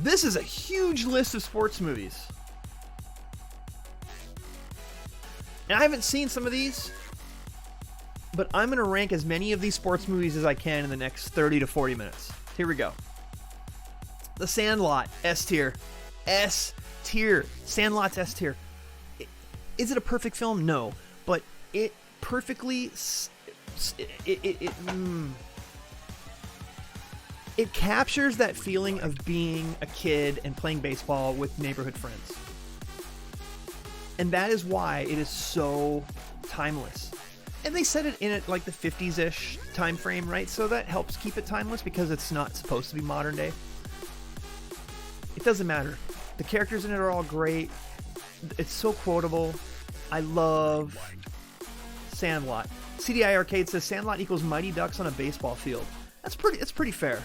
This is a huge list of sports movies. And I haven't seen some of these, but I'm going to rank as many of these sports movies as I can in the next 30 to 40 minutes. Here we go. The Sandlot, S tier. S tier. Sandlot's S tier. Is it a perfect film? No. But it perfectly... It captures that feeling of being a kid and playing baseball with neighborhood friends. And that is why it is so timeless. And they set it in at like the 50s-ish time frame, right? So that helps keep it timeless because it's not supposed to be modern day. It doesn't matter. The characters in it are all great. It's so quotable. I love Sandlot. CDI Arcade says Sandlot equals Mighty Ducks on a baseball field. It's pretty fair.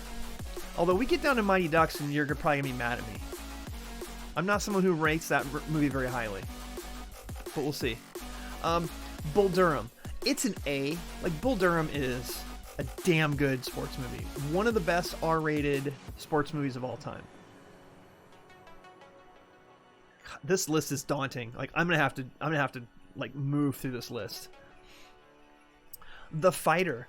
Although we get down to Mighty Ducks and you're probably going to be mad at me. I'm not someone who ranks that movie very highly. But we'll see. Bull Durham. It's an A. Like, Bull Durham is a damn good sports movie. One of the best R-rated sports movies of all time. This list is daunting. Like, I'm gonna have to like move through this list. The Fighter.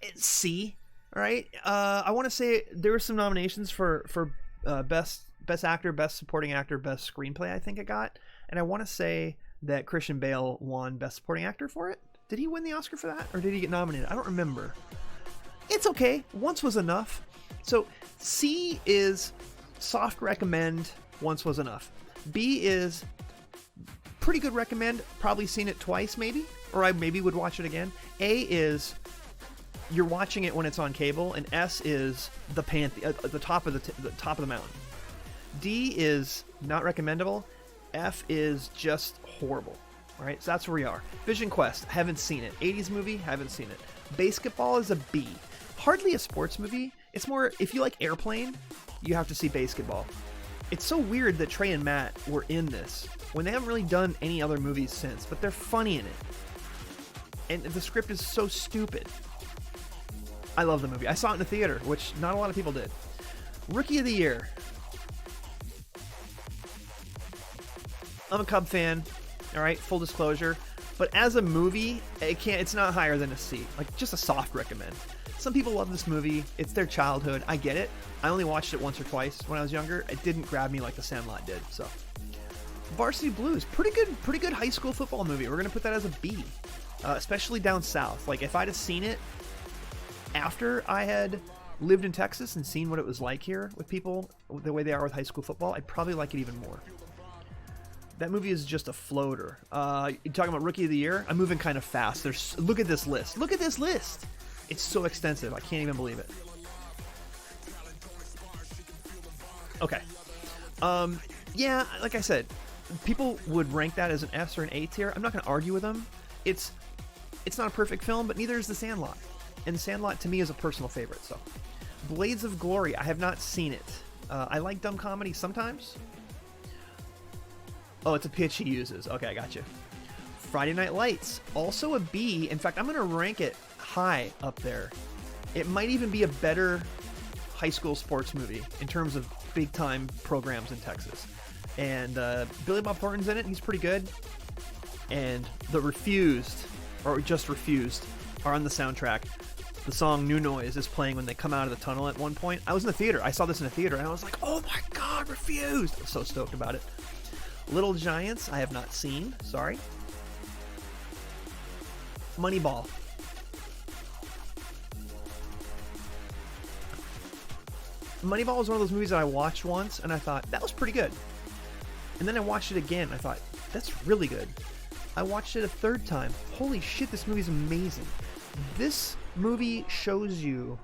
It's C. All right. I want to say there were some nominations for best actor, best supporting actor, best screenplay. I think it got, and I want to say that Christian Bale won best supporting actor for it. Did he win the Oscar for that, or did he get nominated? I don't remember. It's okay. Once was enough. So C is soft recommend. Once was enough. B is pretty good recommend. Probably seen it twice, maybe, or I maybe would watch it again. A is you're watching it when it's on cable, and S is the top of the mountain. D is not recommendable. F is just horrible. All right, so that's where we are. Vision Quest, haven't seen it. 80s movie, haven't seen it. Basketball is a B. Hardly a sports movie. It's more, if you like Airplane, you have to see Basketball. It's so weird that Trey and Matt were in this when they haven't really done any other movies since, but they're funny in it. And the script is so stupid. I love the movie. I saw it in the theater, which not a lot of people did. Rookie of the Year. I'm a Cub fan, all right, full disclosure. But as a movie, it's not higher than a C. Like, just a soft recommend. Some people love this movie. It's their childhood. I get it. I only watched it once or twice when I was younger. It didn't grab me like The Sandlot did. So, Varsity Blues, pretty good high school football movie. We're gonna put that as a B, especially down south. Like, if I'd have seen it after I had lived in Texas and seen what it was like here with people, the way they are with high school football, I'd probably like it even more. That movie is just a floater. You're talking about Rookie of the Year? I'm moving kind of fast. Look at this list. Look at this list. It's so extensive. I can't even believe it. Okay. Yeah, like I said, people would rank that as an S or an A tier. I'm not going to argue with them. It's not a perfect film, but neither is The Sandlot. And The Sandlot, to me, is a personal favorite. So, Blades of Glory. I have not seen it. I like dumb comedy sometimes. Oh, it's a pitch he uses. Okay, I got you. Friday Night Lights. Also a B. In fact, I'm going to rank it high up there. It might even be a better high school sports movie in terms of big-time programs in Texas. And Billy Bob Thornton's in it. He's pretty good. And The Refused, or Just Refused, are on the soundtrack. The song New Noise is playing when they come out of the tunnel at one point. I was in the theater. I saw this in the theater, and I was like, oh my God, Refused! I'm so stoked about it. Little Giants, I have not seen. Sorry. Moneyball. Moneyball was one of those movies that I watched once, and I thought, that was pretty good. And then I watched it again, and I thought, that's really good. I watched it a third time. Holy shit, this movie's amazing. This movie shows you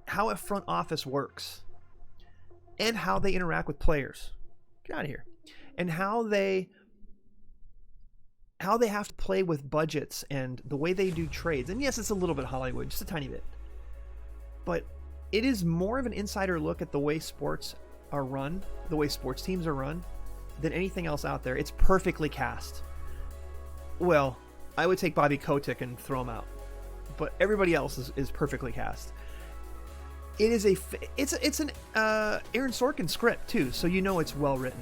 how a front office works and how they interact with players. Get out of here. And how they have to play with budgets and the way they do trades. And yes, it's a little bit Hollywood, just a tiny bit. But it is more of an insider look at the way sports are run, the way sports teams are run, than anything else out there. It's perfectly cast. Well, I would take Bobby Kotick and throw him out. But everybody else is perfectly cast. It is it's an Aaron Sorkin script too, so you know it's well written.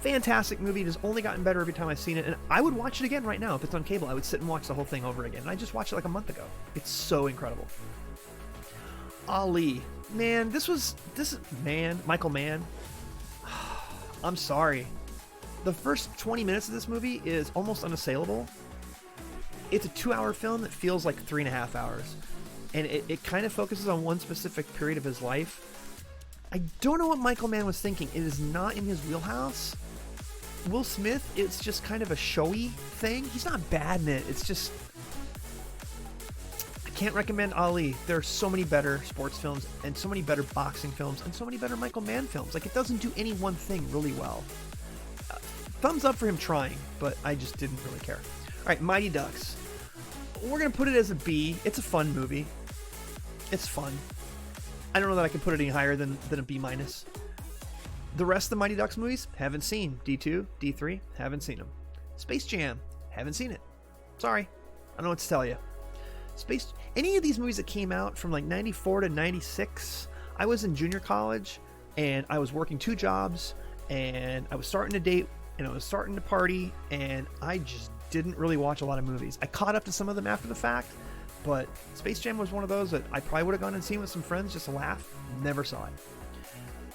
Fantastic movie. It has only gotten better every time I've seen it, and I would watch it again right now if it's on cable. I would sit and watch the whole thing over again. And I just watched it like a month ago. It's so incredible. Ali, man, Michael Mann. I'm sorry. The first 20 minutes of this movie is almost unassailable. It's a 2-hour film that feels like 3.5 hours, and it kind of focuses on one specific period of his life. I don't know what Michael Mann was thinking. It is not in his wheelhouse. Will Smith, it's just kind of a showy thing. He's not bad in it. It's just... I can't recommend Ali. There are so many better sports films and so many better boxing films and so many better Michael Mann films. Like, it doesn't do any one thing really well. Thumbs up for him trying, but I just didn't really care. All right, Mighty Ducks. We're going to put it as a B. It's a fun movie. It's fun. I don't know that I can put it any higher than a B-. The rest of the Mighty Ducks movies, haven't seen. D2, D3, haven't seen them. Space Jam, haven't seen it. Sorry, I don't know what to tell you. Any of these movies that came out from like 94 to 96, I was in junior college, and I was working 2 jobs, and I was starting to date, and I was starting to party, and I just didn't really watch a lot of movies. I caught up to some of them after the fact, but Space Jam was one of those that I probably would have gone and seen with some friends just to laugh. Never saw it.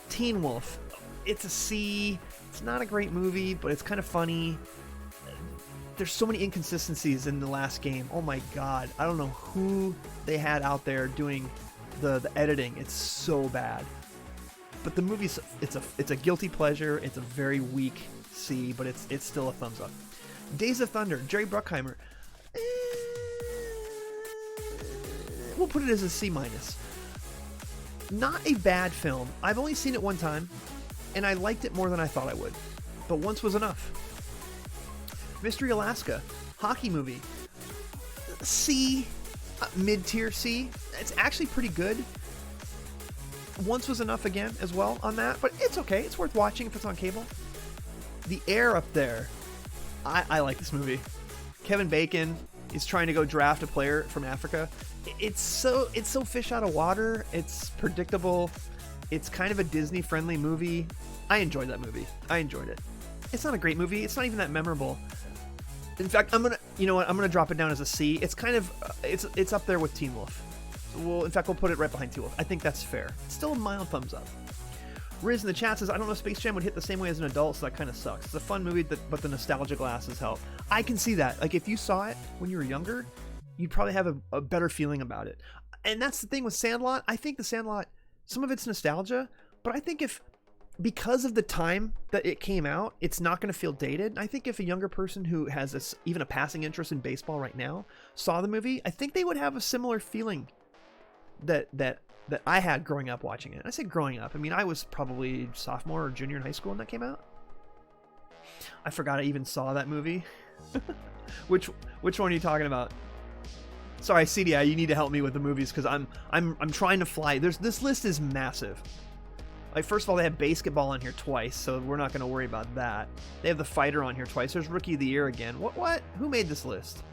Teen Wolf. It's a C. It's not a great movie, but it's kind of funny. There's so many inconsistencies in the last game. Oh my god. I don't know who they had out there doing the editing. It's so bad. But the movie's it's a guilty pleasure. It's a very weak C, but it's still a thumbs up. Days of Thunder, Jerry Bruckheimer. We'll put it as a C-. Not a bad film. I've only seen it one time, and I liked it more than I thought I would. But once was enough. Mystery Alaska, hockey movie. C, mid-tier C. It's actually pretty good. Once was enough again as well on that, but it's okay. It's worth watching if it's on cable. The Air Up There. I like this movie. Kevin Bacon is trying to go draft a player from Africa. It's so fish out of water. It's predictable. It's kind of a Disney-friendly movie. I enjoyed that movie. I enjoyed it. It's not a great movie. It's not even that memorable. In fact, I'm gonna drop it down as a C. It's kind of it's up there with Teen Wolf. We'll put it right behind Teen Wolf. I think that's fair. It's still a mild thumbs up. Riz in the chat says, I don't know if Space Jam would hit the same way as an adult, so that kind of sucks. It's a fun movie, but the nostalgia glasses help. I can see that. Like, if you saw it when you were younger, you'd probably have a better feeling about it. And that's the thing with Sandlot. I think the Sandlot, some of it's nostalgia, but I think because of the time that it came out, it's not going to feel dated. I think if a younger person who has even a passing interest in baseball right now saw the movie, I think they would have a similar feeling that I had growing up watching it. I say growing up. I mean, I was probably sophomore or junior in high school when that came out. I forgot I even saw that movie. Which one are you talking about? Sorry, CDI, you need to help me with the movies because I'm trying to fly. This list is massive. Like, first of all, they have basketball on here twice, so we're not going to worry about that. They have The Fighter on here twice. There's Rookie of the Year again. What? Who made this list?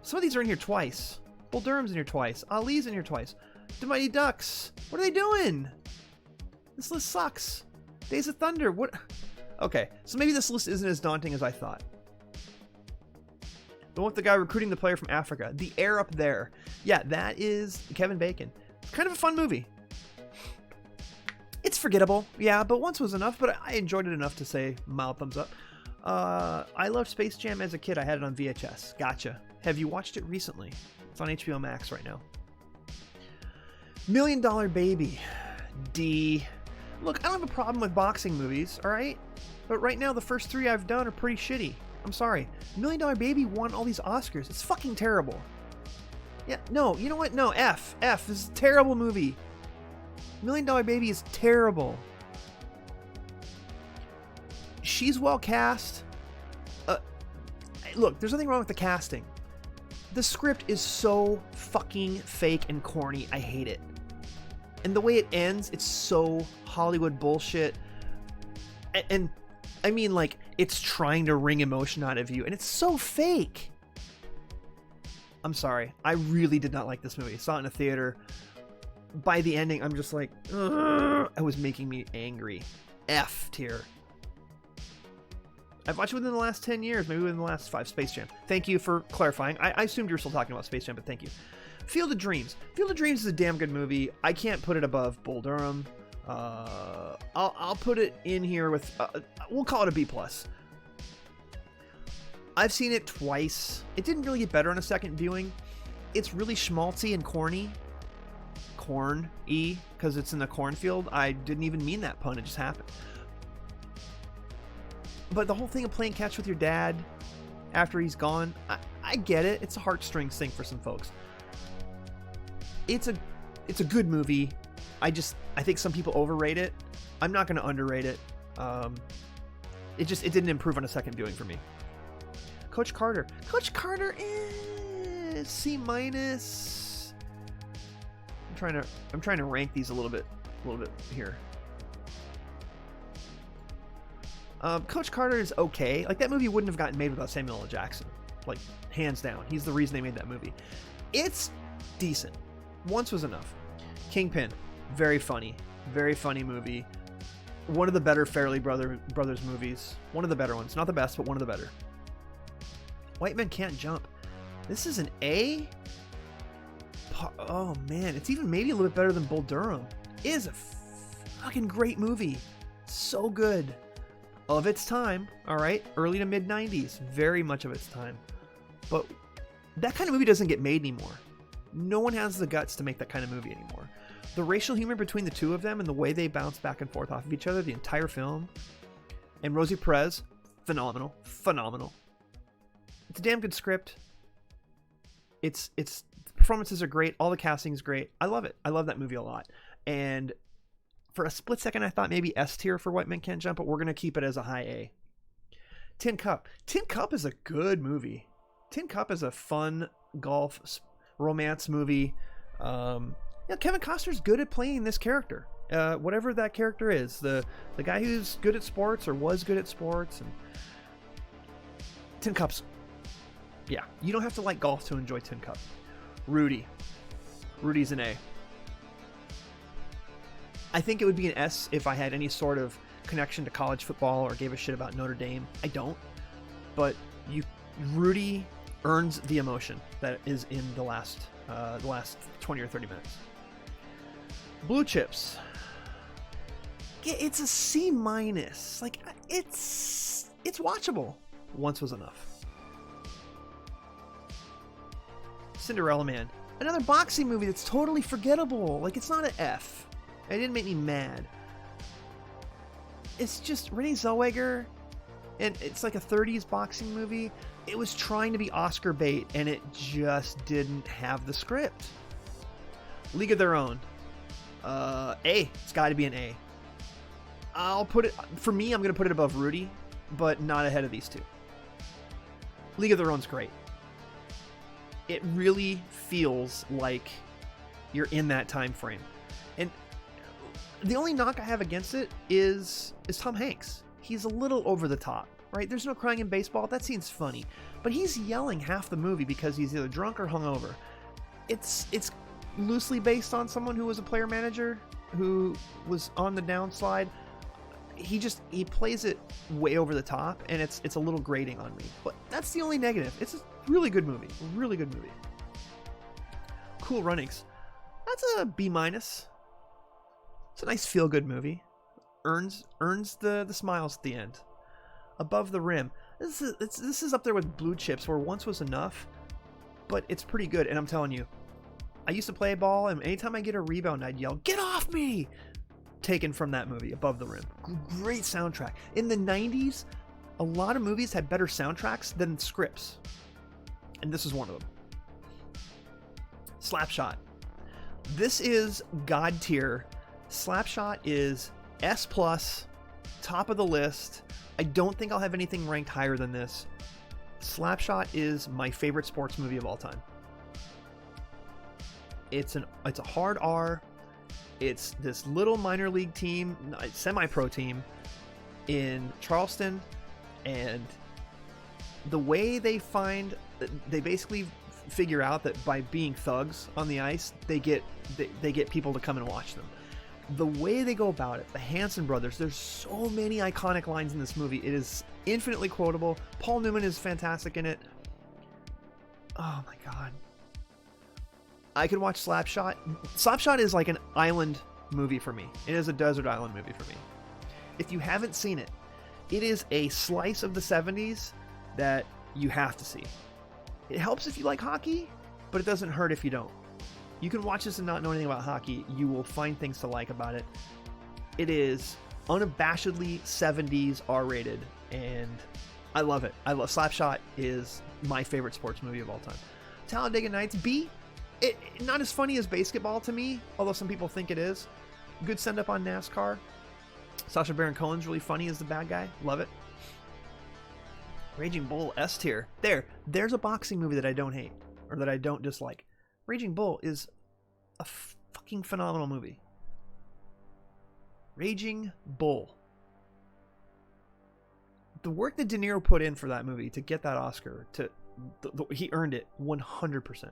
Some of these are in here twice. Bull Durham's in here twice. Ali's in here twice. The Mighty Ducks. What are they doing? This list sucks. Days of Thunder. What? Okay, so maybe this list isn't as daunting as I thought. The one with the guy recruiting the player from Africa. The Air Up There. Yeah, that is Kevin Bacon. It's kind of a fun movie. It's forgettable, yeah, but once was enough, but I enjoyed it enough to say mild thumbs up. I loved Space Jam as a kid. I had it on VHS. Gotcha. Have you watched it recently? It's on HBO Max right now. $1 Million Baby. D. Look, I don't have a problem with boxing movies, alright? But right now, the first 3 I've done are pretty shitty. I'm sorry. $1 Million Baby won all these Oscars. It's fucking terrible. Yeah, no, you know what? No, F. This is a terrible movie. $1 Million Baby is terrible. She's well cast. Look, there's nothing wrong with the casting. The script is so fucking fake and corny. I hate it. And the way it ends, it's so Hollywood bullshit. And I mean, like, it's trying to wring emotion out of you, and it's so fake. I'm sorry. I really did not like this movie. I saw it in a theater. by the ending, I'm just like, ugh, it was making me angry. F tier. I've watched it within the last 10 years, maybe within the last 5. Space Jam. Thank you for clarifying. I assumed you were still talking about Space Jam, but thank you. Field of Dreams. Field of Dreams is a damn good movie. I can't put it above Bull Durham. I'll put it in here with, we'll call it a B+. I've seen it twice. It didn't really get better on a second viewing. It's really schmaltzy and corny. Corn-y, because it's in the cornfield. I didn't even mean that pun, it just happened. But the whole thing of playing catch with your dad after he's gone, I get it. It's a heartstrings thing for some folks. It's a good movie. I think some people overrate it. I'm not going to underrate it. It didn't improve on a second viewing for me. Coach Carter. Coach Carter is C-. I'm trying to rank these a little bit here. Coach Carter is okay. Like, that movie wouldn't have gotten made without Samuel L. Jackson. Like, hands down. He's the reason they made that movie. It's decent. Once Was Enough. Kingpin. Very funny. Very funny movie. One of the better Farrelly Brothers movies. One of the better ones. Not the best, but one of the better. White Men Can't Jump. This is an A? Oh, man. It's even maybe a little bit better than Bull Durham. It is a fucking great movie. So good. Of its time, all right? Early to mid-90s. Very much of its time. But that kind of movie doesn't get made anymore. No one has the guts to make that kind of movie anymore. The racial humor between the two of them and the way they bounce back and forth off of each other the entire film. And Rosie Perez, phenomenal. Phenomenal. It's a damn good script. It's performances are great. All the casting is great. I love it. I love that movie a lot. And for a split second, I thought maybe S tier for White Men Can't Jump, but we're going to keep it as a high A. Tin Cup. Tin Cup is a good movie. Tin Cup is a fun golf romance movie. Kevin Costner's good at playing this character. Whatever that character is. The guy who's good at sports or was good at sports. And Tin Cup's... Yeah, you don't have to like golf to enjoy Tin Cup. Rudy. Rudy's an A. I think it would be an S if I had any sort of connection to college football or gave a shit about Notre Dame. I don't. But Rudy earns the emotion that is in the last 20 or 30 minutes. Blue Chips. It's a C-. Like, it's watchable. Once Was Enough. Cinderella Man. Another boxing movie that's totally forgettable. Like, it's not an F. It didn't make me mad. It's just Renee Zellweger, and it's like a 30s boxing movie. It was trying to be Oscar bait, and it just didn't have the script. League of Their Own. A. It's got to be an A. I'll put it... For me, I'm going to put it above Rudy, but not ahead of these two. League of Their Own's great. It really feels like you're in that time frame. And the only knock I have against it is Tom Hanks. He's a little over the top, right? There's no crying in baseball. That scene's funny. But he's yelling half the movie because he's either drunk or hungover. It's loosely based on someone who was a player manager who was on the downslide. He plays it way over the top, and it's a little grating on me. But that's the only negative. It's a really good movie. Really good movie. Cool Runnings. That's a B-. It's a nice feel-good movie. Earns the smiles at the end. Above the Rim. This is up there with Blue Chips, where Once Was Enough, but it's pretty good. And I'm telling you, I used to play ball, and anytime I get a rebound, I'd yell, "Get off me!" Taken from that movie, Above the Rim. Great soundtrack. In the 90s, a lot of movies had better soundtracks than scripts. And this is one of them. Slapshot. This is God tier. Slapshot is S+, top of the list. I don't think I'll have anything ranked higher than this. Slapshot is my favorite sports movie of all time. It's a hard R. It's this little minor league team, semi-pro team in Charleston, and the way they basically figure out that by being thugs on the ice, they get people to come and watch them. The way they go about it, the Hanson brothers, there's so many iconic lines in this movie. It is infinitely quotable. Paul Newman is fantastic in it. Oh my god. I could watch Slapshot. Slapshot is like an island movie for me. It is a desert island movie for me. If you haven't seen it, it is a slice of the 70s that you have to see. It helps if you like hockey, but it doesn't hurt if you don't. You can watch this and not know anything about hockey. You will find things to like about it. It is unabashedly 70s R-rated, and I love it. Slapshot is my favorite sports movie of all time. Talladega Nights, B. Not as funny as Basketball to me, although some people think it is. Good send-up on NASCAR. Sacha Baron Cohen's really funny as the bad guy. Love it. Raging Bull, S tier. There's a boxing movie that I don't hate, or that I don't dislike. Raging Bull is a fucking phenomenal movie. Raging Bull. The work that De Niro put in for that movie to get that Oscar, he earned it 100%.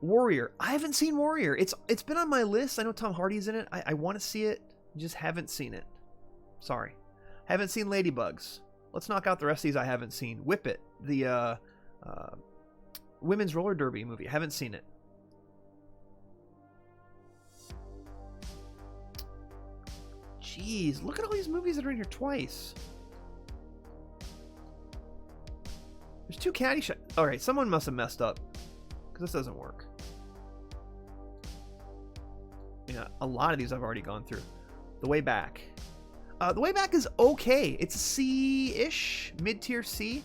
Warrior. I haven't seen Warrior. It's been on my list. I know Tom Hardy's in it. I want to see it. Just haven't seen it. Sorry. Haven't seen Ladybugs. Let's knock out the rest of these I haven't seen. Whip It. The women's roller derby movie. Haven't seen it. Jeez, look at all these movies that are in here twice. There's 2 Caddyshack. Alright, someone must have messed up, because this doesn't work. Yeah, a lot of these I've already gone through. The Way Back. The Way Back is okay. It's C-ish, mid-tier C.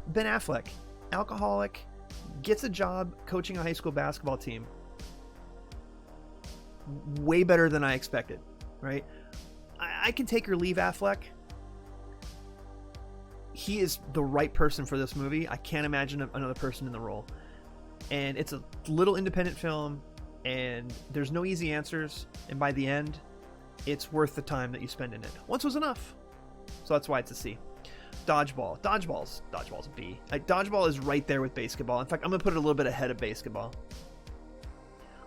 Ben Affleck, alcoholic, gets a job coaching a high school basketball team. Way better than I expected, right? I can take or leave Affleck. He is the right person for this movie. I can't imagine another person in the role. And it's a little independent film, and there's no easy answers. And by the end, it's worth the time that you spend in it. Once was enough. So that's why it's a C. Dodgeball. Dodgeball's a B. Dodgeball is right there with Basketball. In fact, I'm going to put it a little bit ahead of Basketball.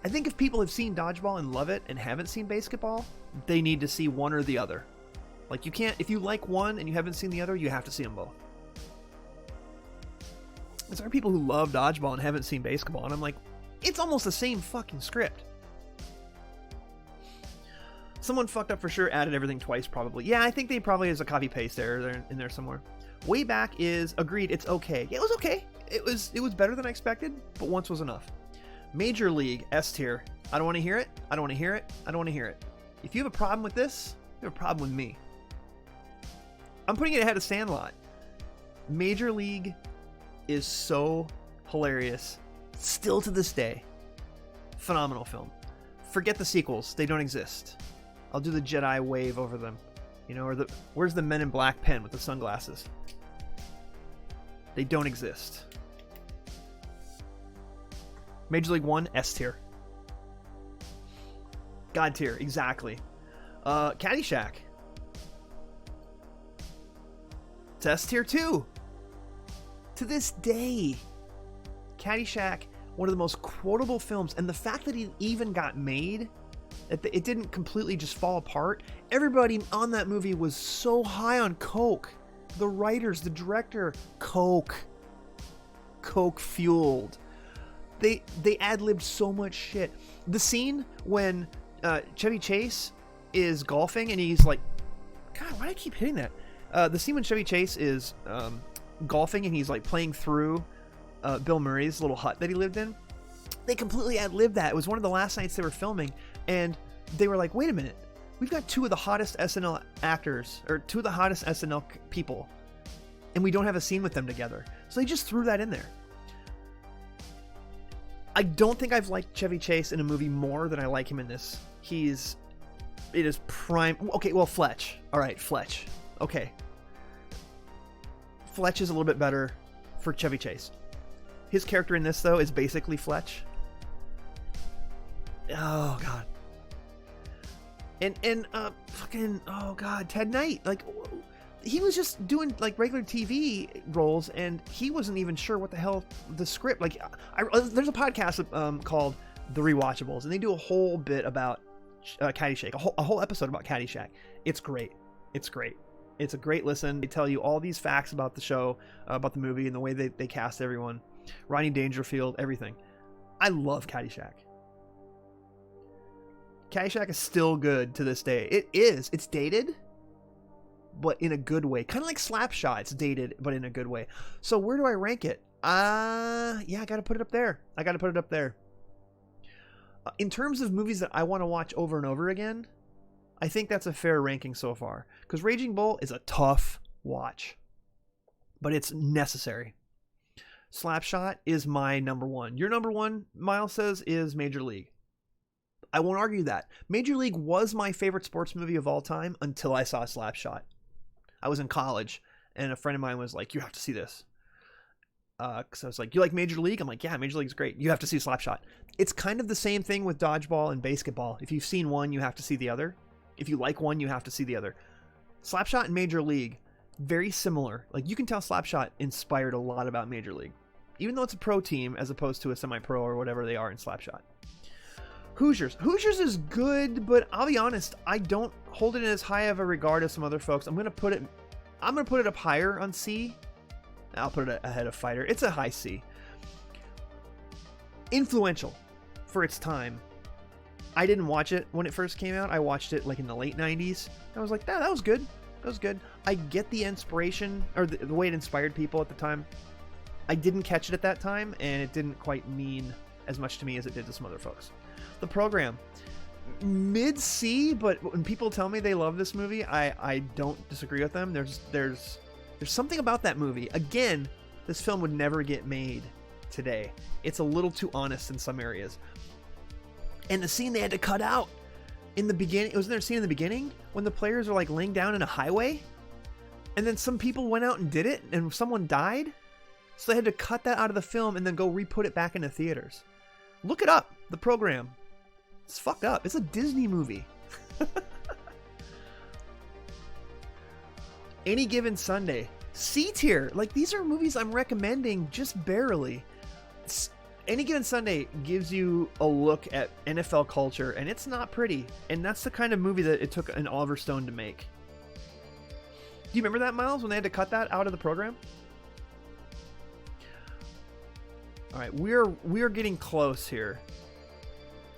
I think if people have seen Dodgeball and love it and haven't seen Basketball, they need to see one or the other. Like, you can't, if you like one and you haven't seen the other, you have to see them both. There are people who love Dodgeball and haven't seen Basketball, and I'm like, it's almost the same fucking script. Someone fucked up for sure, added everything twice probably. Yeah, I think they probably has a copy paste error in there somewhere. Way Back is agreed, it's okay. Yeah, it was okay. It was better than I expected, but once was enough. Major League, S tier. I don't want to hear it. I don't want to hear it. I don't want to hear it. If you have a problem with this, you have a problem with me. I'm putting it ahead of Sandlot. Major League is so hilarious. Still to this day. Phenomenal film. Forget the sequels. They don't exist. I'll do the Jedi wave over them. You know, or where's the Men in Black pen with the sunglasses? They don't exist. Major League 1, S tier. God tier, exactly. Caddyshack. It's S tier too. To this day. Caddyshack, one of the most quotable films, and the fact that it even got made, it didn't completely just fall apart. Everybody on that movie was so high on coke. The writers, the director, coke fueled. They ad-libbed so much shit. The scene when Chevy Chase is golfing and he's like, God, why do I keep hitting that? The scene when Chevy Chase is golfing and he's like playing through Bill Murray's little hut that he lived in. They completely ad-libbed that. It was one of the last nights they were filming, and they were like, wait a minute, we've got 2 of the hottest SNL actors, or 2 of the hottest SNL people, and we don't have a scene with them together. So they just threw that in there. I don't think I've liked Chevy Chase in a movie more than I like him in this. It is prime. Okay, well, Fletch. All right, Fletch. Okay. Fletch is a little bit better for Chevy Chase. His character in this, though, is basically Fletch. Oh, God. And fucking, oh, God, Ted Knight. Like, he was just doing like regular TV roles, and he wasn't even sure what the hell the script. Like, there's a podcast called The Rewatchables, and they do a whole bit about Caddyshack, a whole episode about Caddyshack. It's great. It's great. It's a great listen. They tell you all these facts about the show, about the movie, and the way they cast everyone. Rodney Dangerfield, everything. I love Caddyshack. Caddyshack is still good to this day. It is. It's dated, but in a good way. Kind of like Slapshot. It's dated, but in a good way. So where do I rank it? Yeah, I got to put it up there. In terms of movies that I want to watch over and over again, I think that's a fair ranking so far. Because Raging Bull is a tough watch, but it's necessary. Slapshot is my number one. Your number one, Miles says, is Major League. I won't argue that. Major League was my favorite sports movie of all time until I saw Slapshot. I was in college, and a friend of mine was like, you have to see this. Because I was like, you like Major League? I'm like, yeah, Major League's great. You have to see Slapshot. It's kind of the same thing with dodgeball and basketball. If you've seen one, you have to see the other. If you like one, you have to see the other. Slapshot and Major League, very similar. Like, you can tell Slapshot inspired a lot about Major League. Even though it's a pro team as opposed to a semi-pro or whatever they are in Slapshot. Hoosiers. Hoosiers is good, but I'll be honest, I don't hold it in as high of a regard as some other folks. I'm gonna put it up higher on C. I'll put it ahead of Fighter. It's a high C. Influential for its time. I didn't watch it when it first came out. I watched it like in the late 90s. I was like, that was good. That was good. I get the inspiration, or the way it inspired people at the time. I didn't catch it at that time, and it didn't quite mean as much to me as it did to some other folks. The Program, mid C, but when people tell me they love this movie, I don't disagree with them. There's something about that movie. Again, this film would never get made today. It's a little too honest in some areas. And the scene they had to cut out in the beginning, wasn't there a scene in the beginning when the players are like laying down in a highway? And then some people went out and did it, and someone died? So they had to cut that out of the film and then go re-put it back into theaters. Look it up. The Program. It's fucked up. It's a Disney movie. Any Given Sunday. C tier. Like, these are movies I'm recommending just barely. Any Given Sunday gives you a look at NFL culture, and it's not pretty. And that's the kind of movie that it took an Oliver Stone to make. Do you remember that, Miles, when they had to cut that out of the Program? All right, we're getting close here.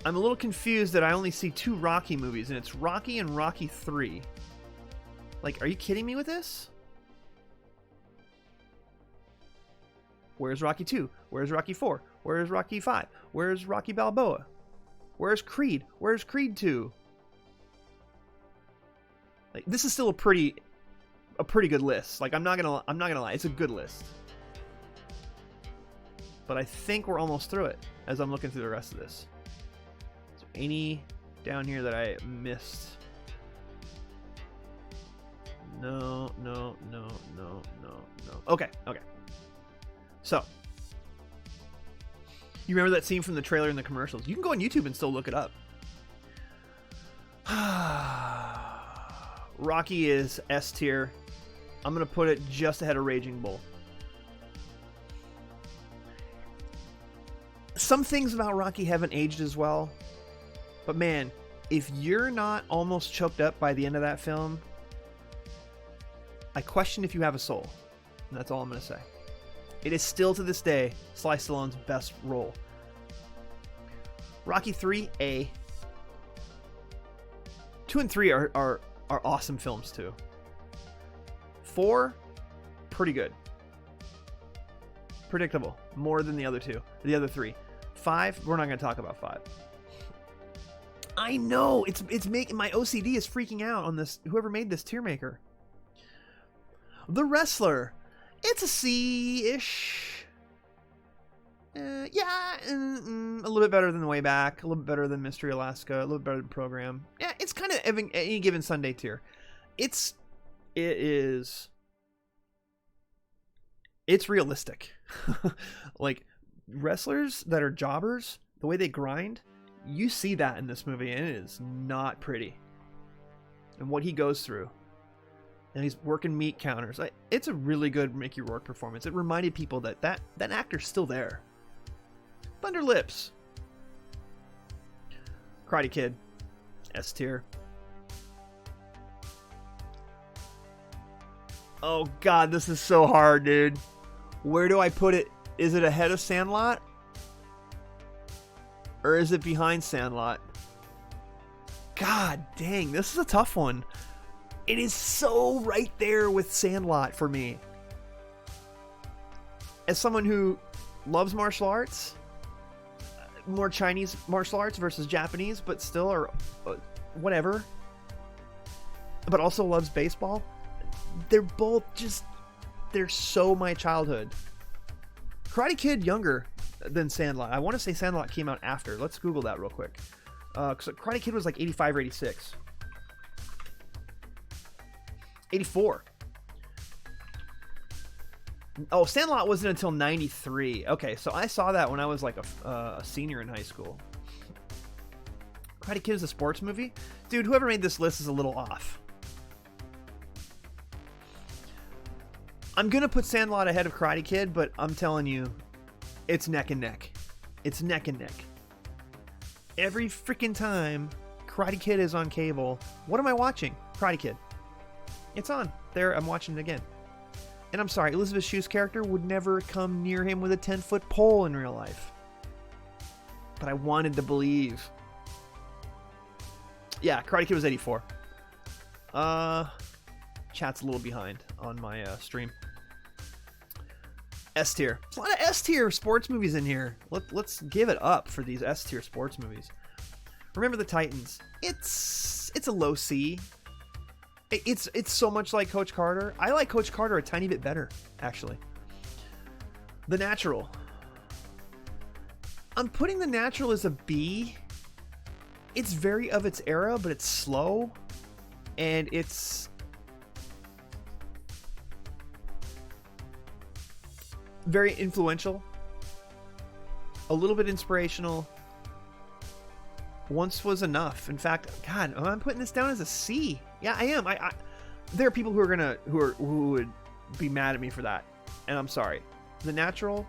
I'm a little confused that I only see 2 Rocky movies, and it's Rocky and Rocky 3. Like, are you kidding me with this? Where's Rocky 2? Where's Rocky 4? Where's Rocky 5? Where's Rocky Balboa? Where's Creed? Where's Creed 2? Like, this is still a pretty good list. Like, I'm not gonna lie, it's a good list. But I think we're almost through it as I'm looking through the rest of this. Is there any down here that I missed? No. Okay. So, you remember that scene from the trailer and the commercials? You can go on YouTube and still look it up. Rocky is S tier. I'm going to put it just ahead of Raging Bull. Some things about Rocky haven't aged as well. But man, if you're not almost choked up by the end of that film, I question if you have a soul. And that's all I'm going to say. It is still to this day Sly Stallone's best role. Rocky 3, A. 2 and 3 are awesome films too. 4, pretty good. Predictable. More than the other 3. 5, we're not going to talk about 5. I know, it's making my OCD is freaking out on this. Whoever made this tier maker. The Wrestler. It's a C-ish. A little bit better than The Way Back. A little bit better than Mystery Alaska. A little bit better than Program. Yeah, it's kind of Any Given Sunday tier. It's realistic. Like, wrestlers that are jobbers, the way they grind, you see that in this movie, and it is not pretty. And what he goes through. and he's working meat counters. It's a really good Mickey Rourke performance. It reminded people that actor's still there. Thunder Lips. Karate Kid. S tier. Oh god, this is so hard, dude. Where do I put it? Is it ahead of Sandlot? Or is it behind Sandlot? God dang, this is a tough one. It is so right there with Sandlot for me. As someone who loves martial arts, more Chinese martial arts versus Japanese, but still, or whatever, but also loves baseball, they're both just, they're so my childhood. Karate Kid younger than Sandlot. I want to say Sandlot came out after. Let's Google that real quick. Because Karate Kid was like 85 or 86. 84. Oh, Sandlot wasn't until 93. Okay, so I saw that when I was like a senior in high school. Karate Kid is a sports movie? Dude, whoever made this list is a little off. I'm going to put Sandlot ahead of Karate Kid, but I'm telling you, it's neck and neck. It's neck and neck. Every freaking time Karate Kid is on cable, what am I watching? Karate Kid. It's on. There, I'm watching it again. And I'm sorry, Elizabeth Shue's character would never come near him with a 10-foot pole in real life. But I wanted to believe. Yeah, Karate Kid was 84. Chat's a little behind on my stream. S tier. There's a lot of S tier sports movies in here. Let's give it up for these S tier sports movies. Remember the Titans. It's a low C. It's so much like Coach Carter. I like Coach Carter a tiny bit better, actually. The Natural. I'm putting The Natural as a B. It's very of its era, but it's slow. And it's very influential. A little bit inspirational. Once was enough. In fact, God, I'm putting this down as a C. Yeah, I am. I there are people who would be mad at me for that, and I'm sorry. The Natural,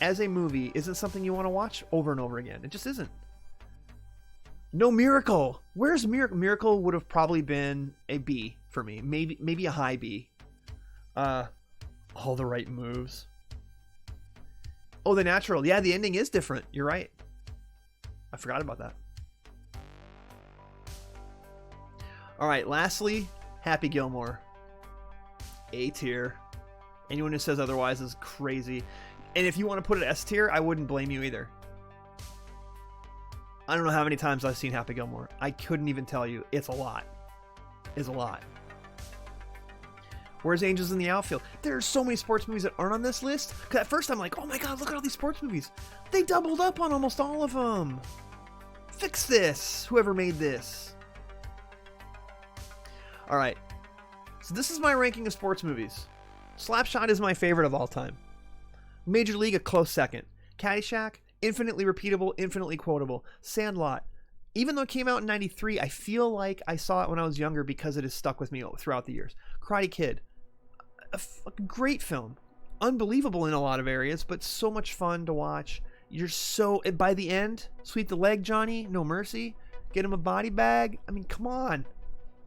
as a movie, isn't something you want to watch over and over again. It just isn't. No Miracle. Where's Miracle? Miracle would have probably been a B for me. Maybe a high B. All the Right Moves. Oh, The Natural. Yeah, the ending is different. You're right. I forgot about that. All right, lastly, Happy Gilmore. A tier. Anyone who says otherwise is crazy. And if you want to put it S tier, I wouldn't blame you either. I don't know how many times I've seen Happy Gilmore. I couldn't even tell you. It's a lot. It's a lot. Where's Angels in the Outfield? There are so many sports movies that aren't on this list. Because at first I'm like, oh my god, look at all these sports movies. They doubled up on almost all of them. Fix this, whoever made this. All right, so this is my ranking of sports movies. Slapshot is my favorite of all time. Major League, a close second. Caddyshack, infinitely repeatable, infinitely quotable. Sandlot, even though it came out in 93, I feel like I saw it when I was younger because it has stuck with me throughout the years. Karate Kid, a great film. Unbelievable in a lot of areas, but so much fun to watch. You're so, by the end, sweep the leg, Johnny, no mercy. Get him a body bag. I mean, come on.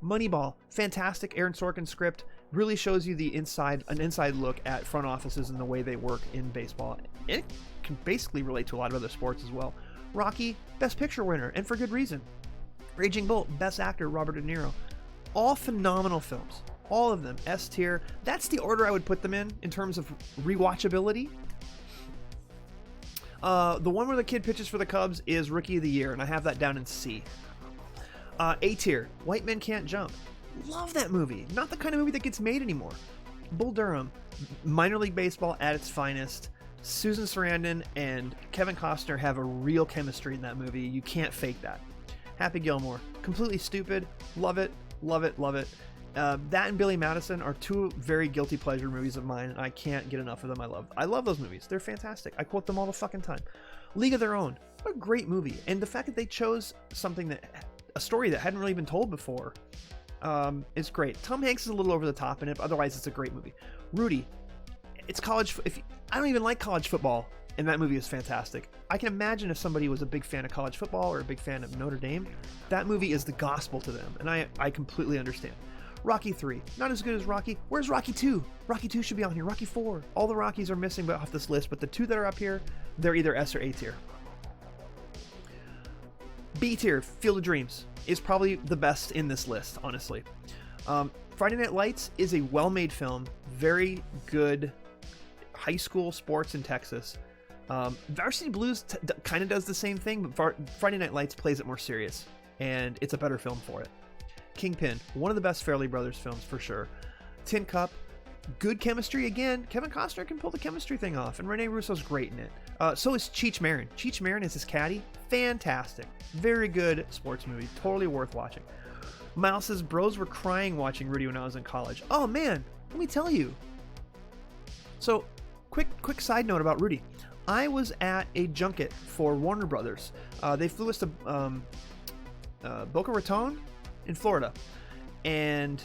Moneyball, fantastic Aaron Sorkin script, really shows you an inside look at front offices and the way they work in baseball. It can basically relate to a lot of other sports as well. Rocky, Best Picture winner, and for good reason. Raging Bull, Best Actor, Robert De Niro. All phenomenal films. All of them, S tier. That's the order I would put them in terms of rewatchability. The one where the kid pitches for the Cubs is Rookie of the Year, and I have that down in C. A tier, White Men Can't Jump. Love that movie. Not the kind of movie that gets made anymore. Bull Durham, minor league baseball at its finest. Susan Sarandon and Kevin Costner have a real chemistry in that movie. You can't fake that. Happy Gilmore, completely stupid. Love it, love it, love it. That and Billy Madison are two very guilty pleasure movies of mine, and I can't get enough of them. I love those movies. They're fantastic. I quote them all the fucking time. League of Their Own, what a great movie. And the fact that they chose a story that hadn't really been told before, is great. Tom Hanks is a little over the top in it, but otherwise it's a great movie. Rudy, it's college. I don't even like college football, and that movie is fantastic. I can imagine if somebody was a big fan of college football or a big fan of Notre Dame, that movie is the gospel to them, and I completely understand. Rocky 3, not as good as Rocky. Where's Rocky 2? Rocky 2 should be on here. Rocky 4. All the Rockies are missing off this list, but the two that are up here, they're either S or A tier. B tier, Field of Dreams, is probably the best in this list, honestly. Friday Night Lights is a well-made film, very good high school sports in Texas. Varsity Blues kind of does the same thing, but Friday Night Lights plays it more serious, and it's a better film for it. Kingpin, one of the best Farrelly Brothers films for sure. Tin Cup, good chemistry again. Kevin Costner can pull the chemistry thing off, and Rene Russo's great in it. So is Cheech Marin. Cheech Marin is his caddy. Fantastic. Very good sports movie. Totally worth watching. Miles says, bros were crying watching Rudy when I was in college. Oh man, let me tell you. So, quick side note about Rudy. I was at a junket for Warner Brothers. They flew us to Boca Raton in Florida, and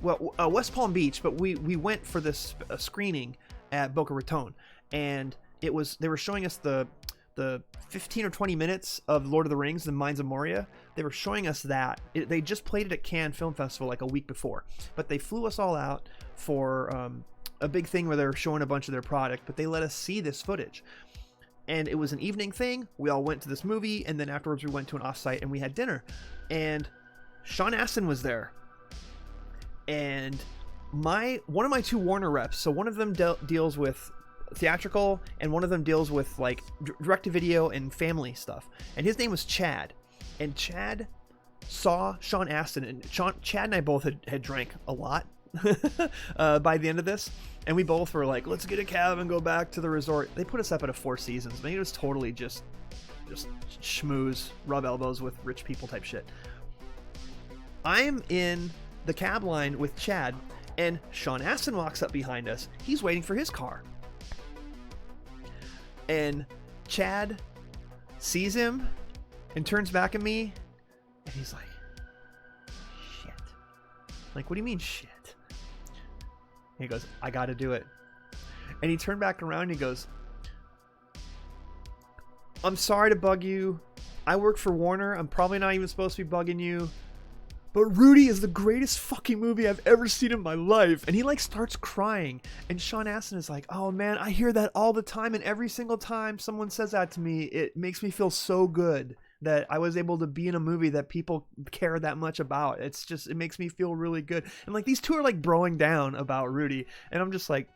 West Palm Beach, but we went for this screening at Boca Raton, and they were showing us the 15 or 20 minutes of Lord of the Rings, The Mines of Moria. They were showing us that. They just played it at Cannes Film Festival like a week before, but they flew us all out for a big thing where they were showing a bunch of their product, but they let us see this footage. And it was an evening thing. We all went to this movie, and then afterwards we went to an offsite and we had dinner. And Sean Astin was there. And one of my two Warner reps, so one of them deals with theatrical, and one of them deals with like direct-to-video and family stuff. And his name was Chad. And Chad saw Sean Astin, and Chad and I both had drank a lot by the end of this, and we both were like, let's get a cab and go back to the resort. They put us up at a Four Seasons. I mean, it was totally just schmooze, rub elbows with rich people type shit. I'm in the cab line with Chad, and Sean Astin walks up behind us. He's waiting for his car, and Chad sees him and turns back at me, and he's like, shit. Like, what do you mean shit? He goes, I gotta do it. And he turned back around and he goes, I'm sorry to bug you. I work for Warner. I'm probably not even supposed to be bugging you, but Rudy is the greatest fucking movie I've ever seen in my life. And he like starts crying. And Sean Astin is like, oh man, I hear that all the time. And every single time someone says that to me, it makes me feel so good that I was able to be in a movie that people care that much about. It makes me feel really good. And like these two are like broing down about Rudy. And I'm just like,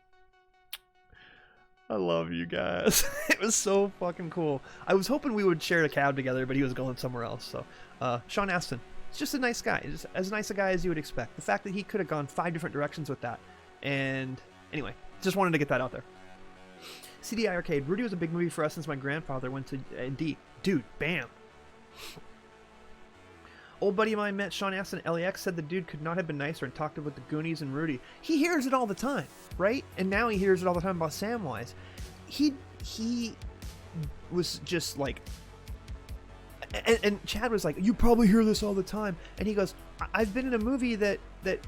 I love you guys. It was so fucking cool. I was hoping we would share a cab together, but he was going somewhere else. So Sean Astin, he's just a nice guy. Just as nice a guy as you would expect. The fact that he could have gone 5 different directions with that. And anyway, just wanted to get that out there. CDI Arcade. Rudy was a big movie for us since my grandfather went to ND. Dude, bam. Old buddy of mine met Sean Astin at LAX, said the dude could not have been nicer and talked about the Goonies and Rudy. He hears it all the time, right? And now he hears it all the time about Samwise. He was just like, and Chad was like, you probably hear this all the time. And he goes, I've been in a movie that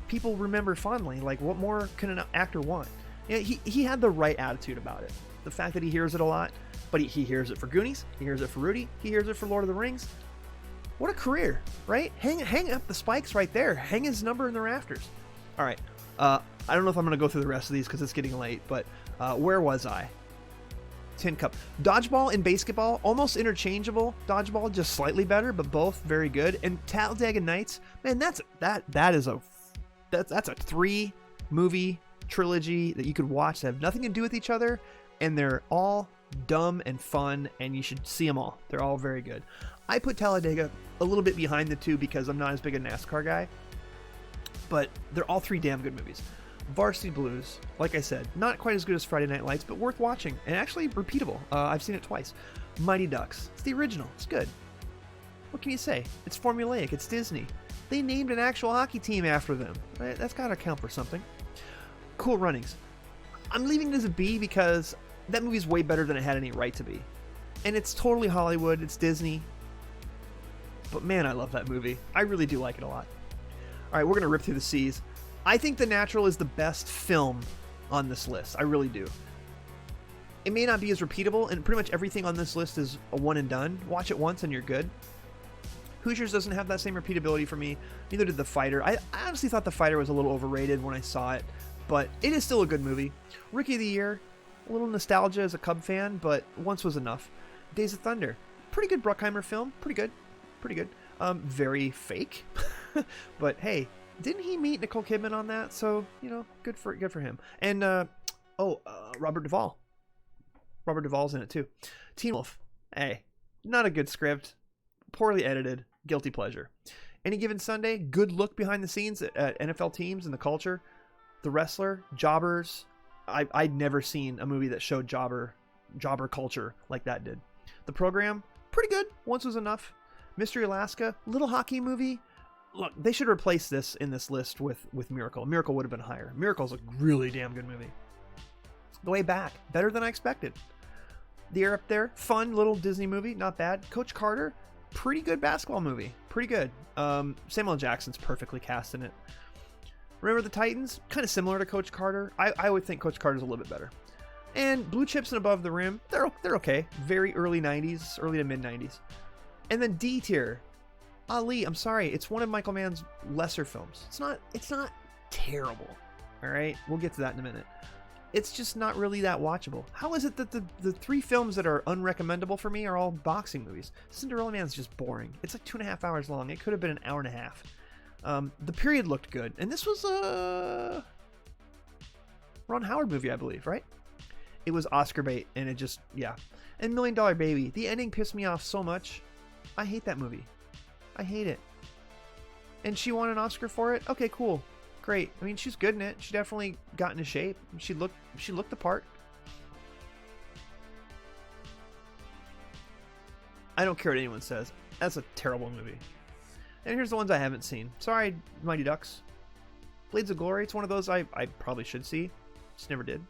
people remember fondly. Like, what more can an actor want? You know, he had the right attitude about it. The fact that he hears it a lot, but he hears it for Goonies, he hears it for Rudy, he hears it for Lord of the Rings. What a career, right? Hang up the spikes right there. Hang his number in the rafters. All right. I don't know if I'm going to go through the rest of these because it's getting late, but where was I? Tin Cup. Dodgeball and basketball, almost interchangeable. Dodgeball just slightly better, but both very good. And Talladega Nights, man, that's a 3-movie trilogy that you could watch that have nothing to do with each other, and they're all dumb and fun, and you should see them all. They're all very good. I put Talladega a little bit behind the two because I'm not as big a NASCAR guy, but they're all 3 damn good movies. Varsity Blues, like I said, not quite as good as Friday Night Lights, but worth watching and actually repeatable. I've seen it twice. Mighty Ducks, it's the original. It's good. What can you say? It's formulaic. It's Disney. They named an actual hockey team after them. That's got to count for something. Cool Runnings. I'm leaving it as a B because that movie's way better than it had any right to be. And it's totally Hollywood. It's Disney. But man, I love that movie. I really do like it a lot. All right, we're going to rip through the C's. I think The Natural is the best film on this list. I really do. It may not be as repeatable, and pretty much everything on this list is a one and done. Watch it once and you're good. Hoosiers doesn't have that same repeatability for me. Neither did The Fighter. I honestly thought The Fighter was a little overrated when I saw it, but it is still a good movie. Rookie of the Year, a little nostalgia as a Cub fan, but once was enough. Days of Thunder, pretty good Bruckheimer film. Pretty good. Pretty good. Very fake. But hey, didn't he meet Nicole Kidman on that? So, you know, good for him. And, Robert Duvall. Robert Duvall's in it too. Teen Wolf. Hey, not a good script. Poorly edited. Guilty pleasure. Any Given Sunday. Good look behind the scenes at NFL teams and the culture. The Wrestler. Jobbers. I'd never seen a movie that showed jobber culture like that did. The Program. Pretty good. Once was enough. Mystery Alaska. Little hockey movie. Look, they should replace this in this list with Miracle. Miracle would have been higher. Miracle's a really damn good movie. The Way Back. Better than I expected. The Air Up There, fun little Disney movie, not bad. Coach Carter, pretty good basketball movie, pretty good. Samuel L. Jackson's perfectly cast in it. Remember the Titans, kind of similar to Coach Carter. I would think Coach Carter's a little bit better. And Blue Chips and Above the Rim, they're okay. Very early 90s, early to mid 90s. And then D tier, Ali. I'm sorry, it's one of Michael Mann's lesser films. It's not terrible. All right, we'll get to that in a minute. It's just not really that watchable. How is it that the three films that are unrecommendable for me are all boxing movies? Cinderella Man's just boring. It's like 2.5 hours long. It could have been an hour and a half. The Period looked good. And this was a Ron Howard movie, I believe, right? It was Oscar bait, and it just, yeah. And $1 Million Baby. The ending pissed me off so much. I hate that movie. I hate it. And she won an Oscar for it? Okay, cool. Great. I mean, she's good in it. She definitely got into shape. She looked the part. I don't care what anyone says. That's a terrible movie. And here's the ones I haven't seen. Sorry, Mighty Ducks. Blades of Glory. It's one of those I probably should see. Just never did.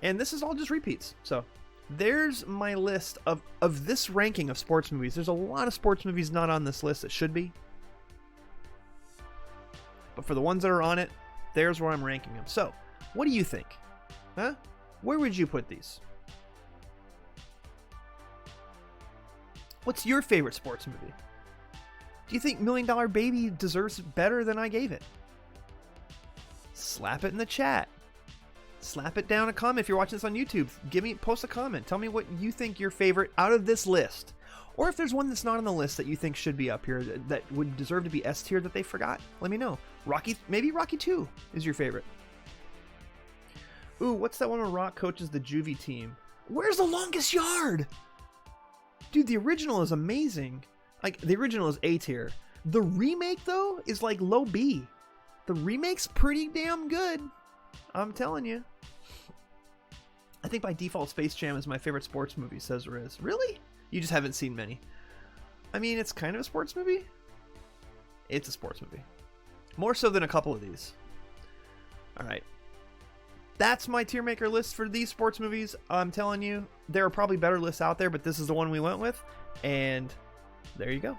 And this is all just repeats. So there's my list of this ranking of sports movies. There's a lot of sports movies not on this list that should be. But for the ones that are on it, there's where I'm ranking them. So, what do you think? Huh? Where would you put these? What's your favorite sports movie? Do you think $1 Million Baby deserves better than I gave it? Slap it in the chat. Slap it down a comment if you're watching this on YouTube. Post a comment. Tell me what you think your favorite out of this list. Or if there's one that's not on the list that you think should be up here that would deserve to be S tier that they forgot, let me know. Maybe Rocky 2 is your favorite. Ooh, what's that one where Rock coaches the juvie team? Where's The Longest Yard? Dude, the original is amazing. Like, the original is A tier. The remake, though, is like low B. The remake's pretty damn good. I'm telling you. I think by default Space Jam is my favorite sports movie, says Riz. Really? You just haven't seen many. I mean, it's kind of a sports movie. It's a sports movie. More so than a couple of these. Alright. That's my tier maker list for these sports movies. I'm telling you, there are probably better lists out there, but this is the one we went with. And there you go.